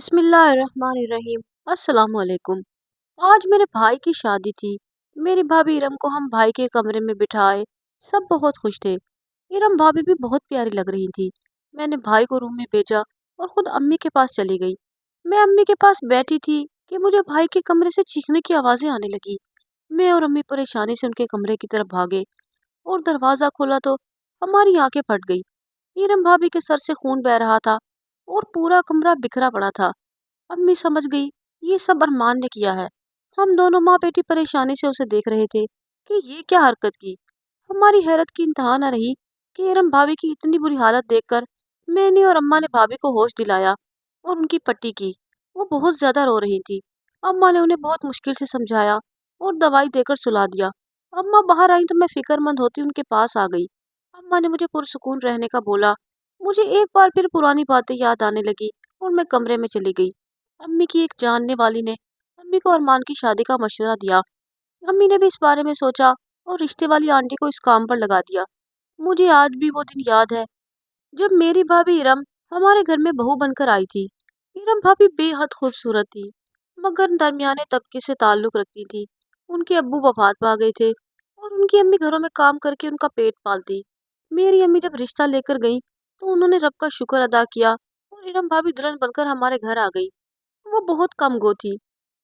बिस्मिल्लाहिर्रहमानिर्रहीम। अस्सलाम वालेकुम। आज मेरे भाई की शादी थी। मेरी भाभी इरम को हम भाई के कमरे में बिठाए। सब बहुत खुश थे। इरम भाभी भी बहुत प्यारी लग रही थी। मैंने भाई को रूम में भेजा और खुद अम्मी के पास चली गई। मैं अम्मी के पास बैठी थी कि मुझे भाई के कमरे से चीखने की आवाजें आने लगी। मैं और अम्मी परेशानी से उनके कमरे की तरफ भागे और दरवाजा खोला तो हमारी आंखें फट गई। इरम भाभी के सर से खून बह रहा था और पूरा कमरा बिखरा पड़ा था। अम्मी समझ गई ये सब अरमान ने किया है। हम दोनों माँ बेटी परेशानी से उसे देख रहे थे कि ये क्या हरकत की। हमारी हैरत की इंतहा न रही कि इरम भाभी की इतनी बुरी हालत देखकर मैंने और अम्मा ने भाभी को होश दिलाया और उनकी पट्टी की। वो बहुत ज्यादा रो रही थी। अम्मा ने उन्हें बहुत मुश्किल से समझाया और दवाई देकर सुला दिया। अम्मा बाहर आई तो मैं फिक्रमंद होती उनके पास आ गई। अम्मा ने मुझे पुरसुकून रहने का बोला। मुझे एक बार फिर पुरानी बातें याद आने लगी और मैं कमरे में चली गई। अम्मी की एक जानने वाली ने अम्मी को अरमान की शादी का मशवरा दिया। अम्मी ने भी इस बारे में सोचा और रिश्ते वाली आंटी को इस काम पर लगा दिया। मुझे आज भी वो दिन याद है जब मेरी भाभी इरम हमारे घर में बहू बनकर आई थी। इरम भाभी बेहद खूबसूरत थी मगर दरमियाने तबके से ताल्लुक रखती थी। उनके अब्बू वफात पा गए थे और उनकी अम्मी घरों में काम करके उनका पेट पालती। मेरी अम्मी जब रिश्ता लेकर गई तो उन्होंने रब का शुक्र अदा किया और इरम भाभी दुल्हन बनकर हमारे घर आ गई। वो बहुत कम गो थी।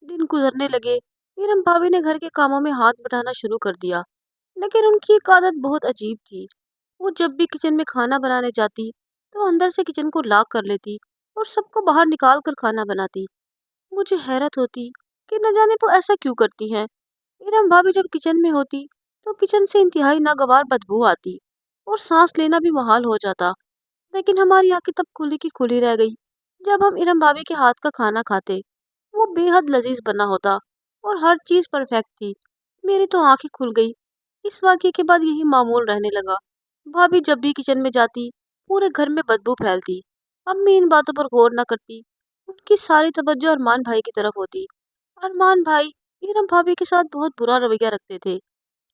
दिन गुजरने लगे। इरम भाभी ने घर के कामों में हाथ बटाना शुरू कर दिया। लेकिन उनकी एक आदत बहुत अजीब थी। वो जब भी किचन में खाना बनाने जाती तो अंदर से किचन को लॉक कर लेती और सबको बाहर निकाल कर खाना बनाती। मुझे हैरत होती कि न जाने वो ऐसा क्यों करती हैं। इरम भाभी जब किचन में होती तो किचन से इंतहाई नागवार बदबू आती और सांस लेना भी मुहाल हो जाता। लेकिन हमारी आंखें तब खुली की खुली रह गई जब हम इरम भाभी के हाथ का खाना खाते। वो बेहद लजीज बना होता और हर चीज परफेक्ट थी। मेरी तो आंखें खुल गई। इस वाकये के बाद यही मामूल रहने लगा। भाभी जब भी किचन में जाती पूरे घर में बदबू फैलती। अम्मी इन बातों पर गौर न करती। उनकी सारी तवज्जो अरमान भाई की तरफ होती। अरमान भाई इरम भाभी के साथ बहुत बुरा रवैया रखते थे।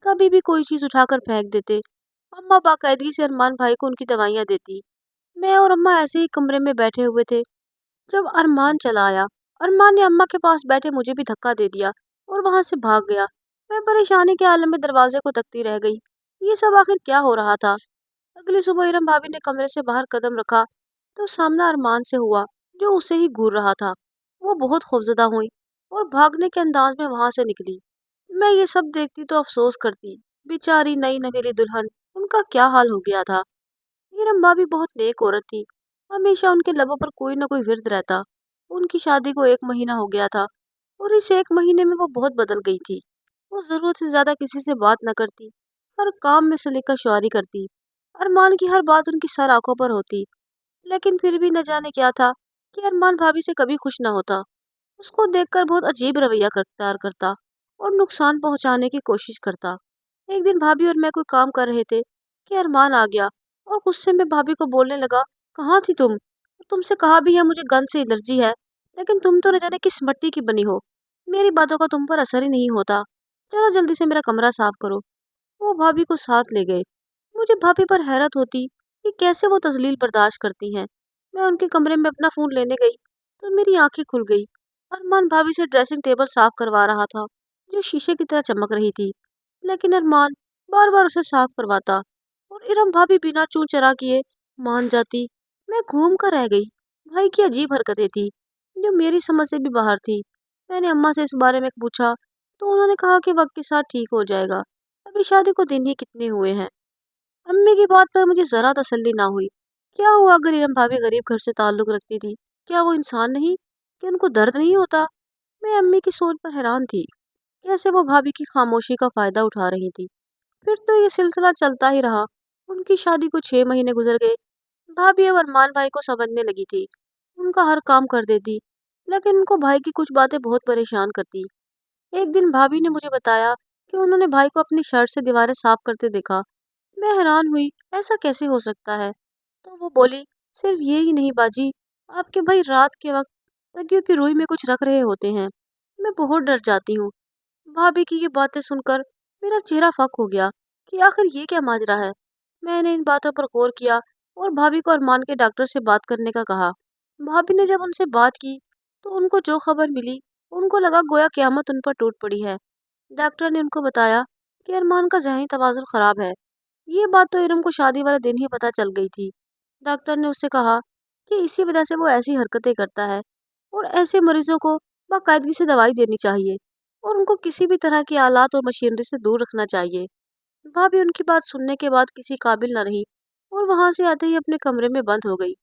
कभी भी कोई चीज उठाकर फेंक देते। अम्मा बाकायदगी से अरमान भाई को उनकी दवाइयाँ देती। मैं और अम्मा ऐसे ही कमरे में बैठे हुए थे जब अरमान चला आया। अरमान ने अम्मा के पास बैठे मुझे भी धक्का दे दिया और वहां से भाग गया। मैं परेशानी के आलम में दरवाजे को तकती रह गई। ये सब आखिर क्या हो रहा था। अगली सुबह इरम भाभी ने कमरे से बाहर कदम रखा तो सामना अरमान से हुआ जो उसे ही घूर रहा था। वो बहुत खौफजदा हुई और भागने के अंदाज में वहां से निकली। मैं ये सब देखती तो अफसोस करती। बेचारी नई नवेली दुल्हन, उनका क्या हाल हो गया था। हीरम भाभी बहुत नेक औरत थी। हमेशा उनके लबों पर कोई न कोई विर्द रहता। उनकी शादी को 1 महीना हो गया था और इस 1 महीने में वो बहुत बदल गई थी। वो जरूरत से ज्यादा किसी से बात न करती। हर काम में सलीका शुआरी करती। अरमान की हर बात उनकी सर आंखों पर होती। लेकिन फिर भी न जाने क्या था कि अरमान भाभी से कभी खुश न होता। उसको देखकर बहुत अजीब रवैया करता करता और नुकसान पहुंचाने की कोशिश करता। एक दिन भाभी और मैं कोई काम कर रहे थे कि अरमान आ गया और गुस्से में भाभी को बोलने लगा, कहाँ थी तुम? तुमसे कहा भी है मुझे गंध से एलर्जी है, लेकिन तुम तो न जाने किस मिट्टी की बनी हो। मेरी बातों का तुम पर असर ही नहीं होता। चलो जल्दी से मेरा कमरा साफ करो। वो भाभी को साथ ले गए। मुझे भाभी पर हैरत होती कि कैसे वो तजलील बर्दाश्त करती हैं। मैं उनके कमरे में अपना फोन लेने गई तो मेरी आंखें खुल गई। अरमान भाभी से ड्रेसिंग टेबल साफ करवा रहा था जो शीशे की तरह चमक रही थी। लेकिन अरमान बार बार उसे साफ करवाता और इरम भाभी बिना चूं चरा किए मान जाती। मैं घूम कर रह गई। भाई की अजीब हरकतें थी जो मेरी समझ से भी बाहर थी। मैंने अम्मा से इस बारे में पूछा तो उन्होंने कहा कि वक्त के साथ ठीक हो जाएगा। अभी शादी को दिन ही कितने हुए हैं। अम्मी की बात पर मुझे जरा तसल्ली ना हुई। क्या हुआ अगर इरम भाभी गरीब घर से ताल्लुक रखती थी? क्या वो इंसान नहीं? कि उनको दर्द नहीं होता? मैं अम्मी की सोच पर हैरान थी। कैसे वो भाभी की खामोशी का फायदा उठा रही थी। फिर तो ये सिलसिला चलता ही रहा। उनकी शादी को 6 महीने गुजर गए। भाभी अब अरमान भाई को समझने लगी थी। उनका हर काम कर देती। लेकिन उनको भाई की कुछ बातें बहुत परेशान करती। एक दिन भाभी ने मुझे बताया कि उन्होंने भाई को अपनी शर्ट से दीवारें साफ करते देखा। मैं हैरान हुई, ऐसा कैसे हो सकता है? तो वो बोली, सिर्फ ये ही नहीं बाजी, आपके भाई रात के वक्त तकियों की रुई में कुछ रख रहे होते हैं। मैं बहुत डर जाती हूँ। भाभी की ये बातें सुनकर मेरा चेहरा फक हो गया कि आखिर ये क्या माजरा है। मैंने इन बातों पर गौर किया और भाभी को अरमान के डॉक्टर से बात करने का कहा। भाभी ने जब उनसे बात की तो उनको जो खबर मिली, उनको लगा गोया क़यामत उन पर टूट पड़ी है। डॉक्टर ने उनको बताया कि अरमान का ज़हनी तवाज़ुन ख़राब है। ये बात तो इरम को शादी वाले दिन ही पता चल गई थी। डॉक्टर ने उससे कहा कि इसी वजह से वो ऐसी हरकतें करता है और ऐसे मरीजों को बाकायदगी से दवाई देनी चाहिए और उनको किसी भी तरह की आलात और मशीनरी से दूर रखना चाहिए। भाभी उनकी बात सुनने के बाद किसी काबिल न रही और वहां से आते ही अपने कमरे में बंद हो गई।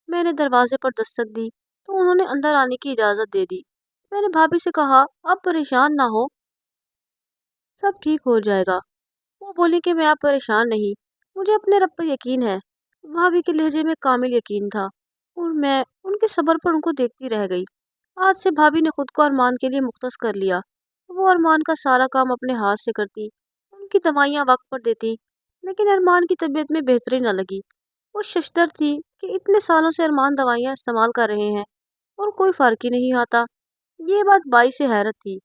मैंने दरवाजे पर दस्तक दी तो उन्होंने अंदर आने की इजाज़त दे दी। मैंने भाभी से कहा, आप परेशान ना हो, सब ठीक हो जाएगा। वो बोली कि मैं आप परेशान नहीं, मुझे अपने रब पर यकीन है। भाभी के लहजे में कामिल यकीन था और मैं उनके सब्र पर उनको देखती रह गई। आज से भाभी ने खुद को अरमान के लिए मुख्तस कर लिया। वो अरमान का सारा काम अपने हाथ से करती, उनकी दवाइयाँ वक्त पर देती, लेकिन अरमान की तबीयत में बेहतरी न लगी। वो शशदर थी कि इतने सालों से अरमान दवाइयाँ इस्तेमाल कर रहे हैं और कोई फर्क ही नहीं आता। ये बात बाई से हैरत थी।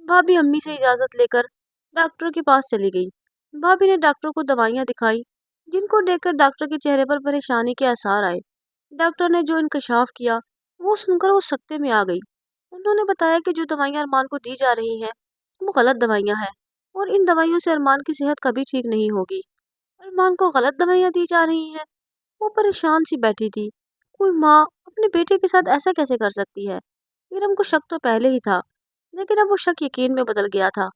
भाभी अम्मी से इजाज़त लेकर डॉक्टर के पास चली गई। भाभी ने डॉक्टर को दवाइयाँ दिखाई, जिनको देखकर डॉक्टर के चेहरे पर परेशानी के आसार आए। डॉक्टर ने जो इंकशाफ किया, वो सुनकर वो सकते में आ गई। उन्होंने बताया कि जो दवाइयाँ अरमान को दी जा रही हैं, वो गलत दवाइयाँ हैं और इन दवाइयों से अरमान की सेहत कभी ठीक नहीं होगी। अरमान को गलत दवाइयाँ दी जा रही हैं। वो परेशान सी बैठी थी। कोई माँ अपने बेटे के साथ ऐसा कैसे कर सकती है? इरम को शक तो पहले ही था, लेकिन अब वो शक यकीन में बदल गया था।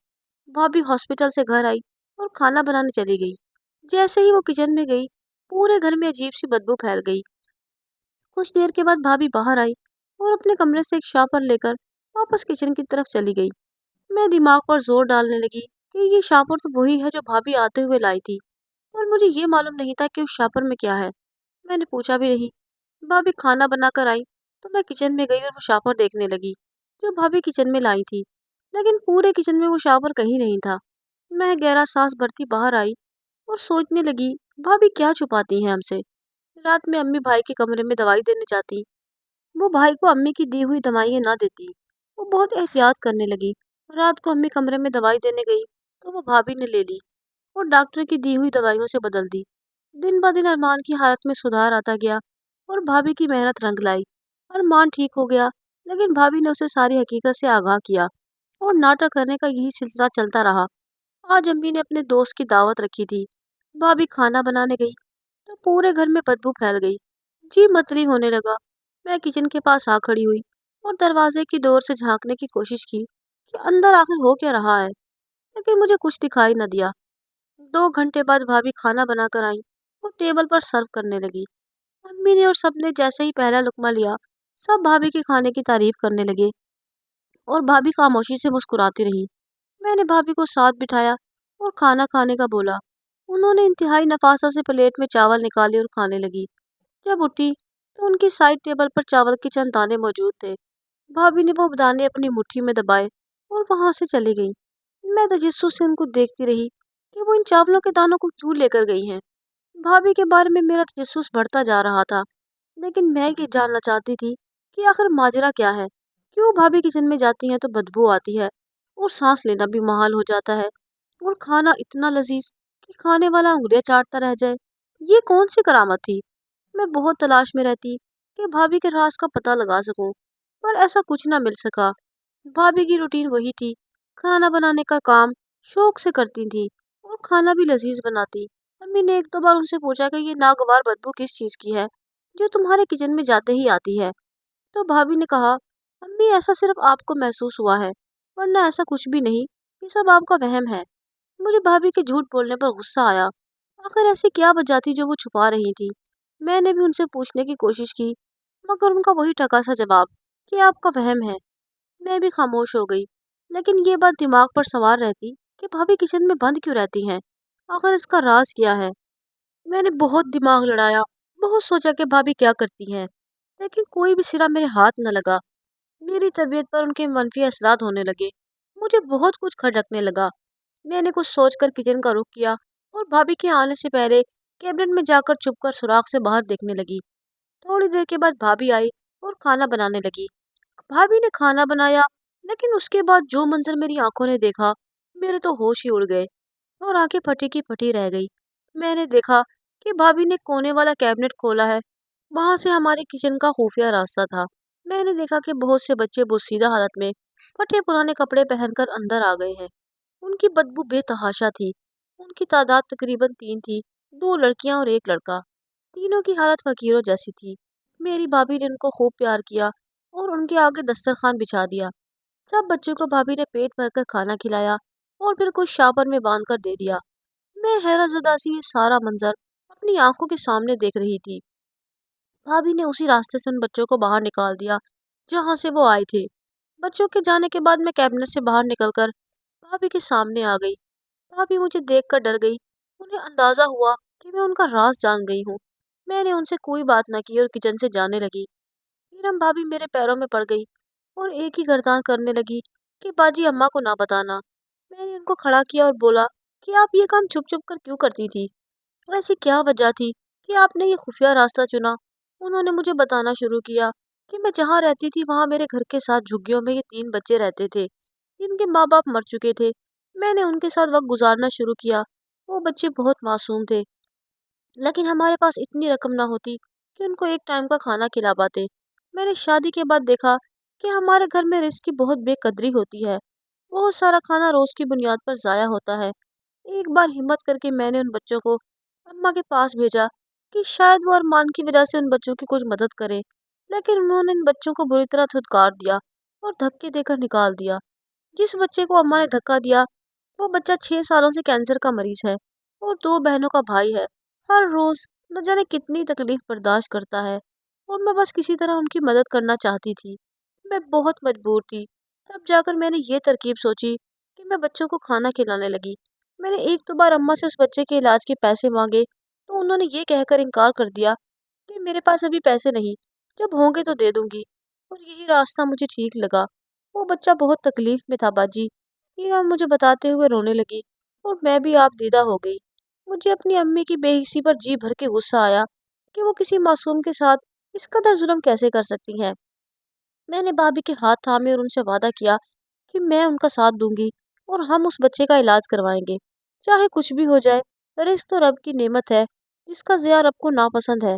भाभी हॉस्पिटल से घर आई और खाना बनाने चली गई। जैसे ही वो किचन में गई, पूरे घर में अजीब सी बदबू फैल गई। कुछ देर के बाद भाभी बाहर आई और अपने कमरे से एक शापर लेकर वापस किचन की तरफ चली गई। मैं दिमाग पर जोर डालने लगी कि ये शापर तो वही है जो भाभी आते हुए लाई थी, और मुझे ये मालूम नहीं था कि उस शापर में क्या है। मैंने पूछा भी नहीं। भाभी खाना बनाकर आई तो मैं किचन में गई और वो शापर देखने लगी जो भाभी किचन में लाई थी, लेकिन पूरे किचन में वो शापर कहीं नहीं था। मैं गहरा सांस भरती बाहर आई और सोचने लगी, भाभी क्या छुपाती हैं हमसे। रात में अम्मी भाई के कमरे में दवाई देने जाती, वो भाई को अम्मी की दी हुई दवाइयाँ ना देती। वो बहुत एहतियात करने लगी। रात को अम्मी कमरे में दवाई देने गई तो वो भाभी ने ले ली और डॉक्टर की दी हुई दवाइयों से बदल दी। दिन ब दिन अरमान की हालत में सुधार आता गया और भाभी की मेहनत रंग लाई। अरमान ठीक हो गया, लेकिन भाभी ने उसे सारी हकीकत से आगाह किया और नाटक करने का यही सिलसिला चलता रहा। आज अम्मी ने अपने दोस्त की दावत रखी थी। भाभी खाना बनाने गई तो पूरे घर में बदबू फैल गई। जी मतली होने लगा। मैं किचन के पास आ खड़ी हुई और दरवाजे की डोर से झांकने की कोशिश की कि अंदर आखिर हो क्या रहा है, लेकिन मुझे कुछ दिखाई न दिया। 2 घंटे बाद भाभी खाना बनाकर आई और टेबल पर सर्व करने लगी। अम्मी ने और सबने जैसे ही पहला लुकमा लिया, सब भाभी के खाने की तारीफ करने लगे और भाभी खामोशी से मुस्कुराती रही। मैंने भाभी को साथ बिठाया और खाना खाने का बोला। उन्होंने इंतहाई नफासत से प्लेट में चावल निकाले और खाने लगी। जब उठी तो उनकी साइड टेबल पर चावल के चंद दाने मौजूद थे। भाभी ने वो दाने अपनी मुट्ठी में दबाए और वहां से चली गई। मैं तजस्सुस से उनको देखती रही कि वो इन चावलों के दानों को क्यों लेकर गई हैं। भाभी के बारे में मेरा तजस्सुस बढ़ता जा रहा था, लेकिन मैं ये जानना चाहती थी कि आखिर माजरा क्या है। क्यों भाभी किचन में जाती हैं तो बदबू आती है और सांस लेना भी मुहाल हो जाता है, और खाना इतना लजीज कि खाने वाला उंगलियां चाटता रह जाए। ये कौन सी करामत थी। मैं बहुत तलाश में रहती कि भाभी के राज का पता लगा सकूं, पर ऐसा कुछ ना मिल सका। भाभी की रूटीन वही थी, खाना बनाने का काम शौक से करती थी और खाना भी लजीज बनाती। अम्मी ने एक दो बार उनसे पूछा कि ये नागवार बदबू किस चीज की है जो तुम्हारे किचन में जाते ही आती है। तो भाभी ने कहा, अम्मी ऐसा सिर्फ आपको महसूस हुआ है, वरना ऐसा कुछ भी नहीं, ये सब आपका वहम है। मुझे भाभी के झूठ बोलने पर गुस्सा आया। आखिर ऐसी क्या वजह थी जो वो छुपा रही थी। मैंने भी उनसे पूछने की कोशिश की, मगर उनका वही टका सा जवाब कि आपका वहम है। मैं भी खामोश हो गई, लेकिन ये बात दिमाग पर सवार रहती कि भाभी किचन में बंद क्यों रहती हैं। आखिर इसका राज क्या है। मैंने बहुत दिमाग लड़ाया, बहुत सोचा कि भाभी क्या करती हैं, लेकिन कोई भी सिरा मेरे हाथ न लगा। मेरी तबीयत पर उनके मनफी असरात होने लगे। मुझे बहुत कुछ खटकने लगा। मैंने कुछ सोचकर किचन का रुख किया और भाभी के आने से पहले कैबिनेट में जाकर छुपकर सुराख से बाहर देखने लगी। थोड़ी देर के बाद भाभी आई और खाना बनाने लगी। भाभी ने खाना बनाया, लेकिन उसके बाद जो मंजर मेरी आंखों ने देखा, मेरे तो होश ही उड़ गए और आंखें फटी की फटी रह गई। मैंने देखा कि भाभी ने कोने वाला कैबिनेट खोला है। वहां से हमारे किचन का खुफिया रास्ता था। میں نے دیکھا کہ بہت سے بچے بوسیدہ حالت میں پھٹے پرانے کپڑے پہن کر اندر آ گئے ہیں۔ ان کی بدبو بے تحاشا تھی۔ ان کی تعداد تقریباً 3 تھی، 2 لڑکیاں اور 1 لڑکا۔ تینوں کی حالت فقیروں جیسی تھی۔ میری بھابھی نے ان کو خوب پیار کیا اور ان کے آگے دسترخوان بچھا دیا۔ سب بچوں کو بھابھی نے پیٹ بھر کر کھانا کھلایا اور پھر کچھ شاپر میں باندھ کر دے دیا۔ میں حیرت زدہ سی یہ سارا منظر اپنی آنکھوں کے سامنے دیکھ رہی تھی۔ بھابھی نے اسی راستے سے ان بچوں کو باہر نکال دیا جہاں سے وہ آئے تھے۔ بچوں کے جانے کے بعد میں کیبنٹ سے باہر نکل کر بھابھی کے سامنے آ گئی۔ بھابھی مجھے دیکھ کر ڈر گئی۔ انہیں اندازہ ہوا کہ میں ان کا راز جان گئی ہوں۔ میں نے ان سے کوئی بات نہ کی اور کچن سے جانے لگی۔ ایرم بھابھی میرے پیروں میں پڑ گئی اور ایک ہی گردان کرنے لگی کہ باجی اماں کو نہ بتانا۔ میں نے ان کو کھڑا کیا اور بولا کہ آپ یہ کام چھپ چھپ کر کیوں کرتی تھی؟ ایسی کیا وجہ تھی کہ آپ نے یہ خفیہ راستہ چنا؟ انہوں نے مجھے بتانا شروع کیا کہ میں جہاں رہتی تھی وہاں میرے گھر کے ساتھ جھگیوں میں یہ 3 بچے رہتے تھے جن کے ماں باپ مر چکے تھے۔ میں نے ان کے ساتھ وقت گزارنا شروع کیا۔ وہ بچے بہت معصوم تھے، لیکن ہمارے پاس اتنی رقم نہ ہوتی کہ ان کو ایک ٹائم کا کھانا کھلا پاتے۔ میں نے شادی کے بعد دیکھا کہ ہمارے گھر میں رزق کی بہت بے قدری ہوتی ہے۔ بہت سارا کھانا روز کی بنیاد پر ضائع ہوتا ہے۔ ایک بار ہمت کر کے میں نے ان بچوں کو اماں کے پاس بھیجا کہ شاید وہ ارمان کی وجہ سے ان بچوں کی کچھ مدد کرے، لیکن انہوں نے ان بچوں کو بری طرح دھتکار دیا اور دھکے دے کر نکال دیا۔ جس بچے کو اماں نے دھکا دیا وہ بچہ 6 سالوں سے کینسر کا مریض ہے اور 2 بہنوں کا بھائی ہے۔ ہر روز نہ جانے کتنی تکلیف برداشت کرتا ہے اور میں بس کسی طرح ان کی مدد کرنا چاہتی تھی۔ میں بہت مجبور تھی۔ تب جا کر میں نے یہ ترکیب سوچی کہ میں بچوں کو کھانا کھلانے لگی۔ میں نے ایک دو بار اماں سے اس بچے کے علاج کے پیسے مانگے تو انہوں نے یہ کہہ کر انکار کر دیا کہ میرے پاس ابھی پیسے نہیں، جب ہوں گے تو دے دوں گی۔ اور یہی راستہ مجھے ٹھیک لگا۔ وہ بچہ بہت تکلیف میں تھا باجی، یہ مجھے بتاتے ہوئے رونے لگی اور میں بھی آپ دیدہ ہو گئی۔ مجھے اپنی امی کی بے حسی پر جی بھر کے غصہ آیا کہ وہ کسی معصوم کے ساتھ اس قدر ظلم کیسے کر سکتی ہیں۔ میں نے بھابھی کے ہاتھ تھامے اور ان سے وعدہ کیا کہ میں ان کا ساتھ دوں گی اور ہم اس بچے کا علاج کروائیں گے، چاہے کچھ بھی ہو جائے۔ رزق تو رب کی نعمت ہے جس کا ضیاع رب کو ناپسند ہے۔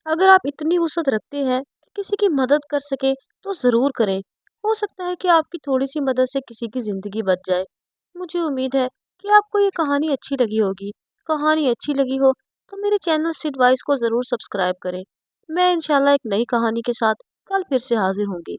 اگر آپ اتنی وسعت رکھتے ہیں کہ کسی کی مدد کر سکے تو ضرور کریں۔ ہو سکتا ہے کہ آپ کی تھوڑی سی مدد سے کسی کی زندگی بچ جائے۔ مجھے امید ہے کہ آپ کو یہ کہانی اچھی لگی ہوگی۔ کہانی اچھی لگی ہو تو میرے چینل سٹ وائس کو ضرور سبسکرائب کریں۔ میں انشاءاللہ ایک نئی کہانی کے ساتھ کل پھر سے حاضر ہوں گی۔